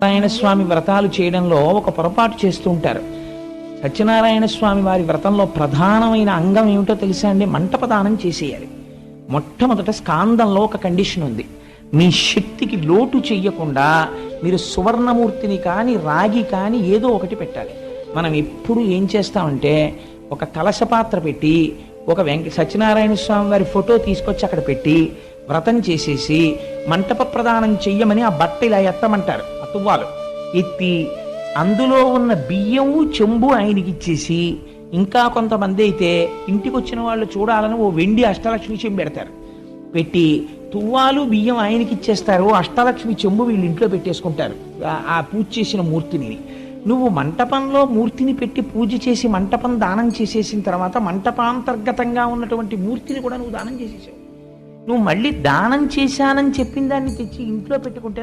నారాయణ స్వామి వ్రతాలు చేయడంలో ఒక పొరపాటు చేస్తూ ఉంటారు. సత్యనారాయణ స్వామి వారి వ్రతంలో ప్రధానమైన అంగం ఏమిటో తెలుసా అండి? మంటపదానం చేసేయాలి. మొట్టమొదట స్కాందంలో ఒక కండిషన్ ఉంది. మీ శక్తికి లోటు చెయ్యకుండా మీరు సువర్ణమూర్తిని కానీ రాగి కానీ ఏదో ఒకటి పెట్టాలి. మనం ఎప్పుడు ఏం చేస్తామంటే ఒక కలశ పాత్ర పెట్టి ఒక సత్యనారాయణ స్వామి వారి ఫోటో తీసుకొచ్చి అక్కడ పెట్టి వ్రతం చేసేసి మంటప ప్రదానం చెయ్యమని ఆ బట్ట ఇలా ఎత్తమంటారు. ఆ తువ్వాలు ఎత్తి అందులో ఉన్న బియ్యము చెంబు ఆయనకి ఇచ్చేసి, ఇంకా కొంతమంది అయితే ఇంటికి వచ్చిన వాళ్ళు చూడాలని ఓ వెండి అష్టలక్ష్మి చెంబు పెడతారు. పెట్టి తువ్వాలు బియ్యం ఆయనకి ఇచ్చేస్తారు, అష్టలక్ష్మి చెంబు వీళ్ళు ఇంట్లో పెట్టేసుకుంటారు ఆ పూజ చేసిన మూర్తిని. నువ్వు మంటపంలో మూర్తిని పెట్టి పూజ చేసి మంటపం దానం చేసేసిన తర్వాత మంటపాంతర్గతంగా ఉన్నటువంటి మూర్తిని కూడా నువ్వు దానం చేసేసావు. నువ్వు మళ్ళీ దానం చేశానని చెప్పిన దాన్ని తెచ్చి ఇంట్లో పెట్టుకుంటే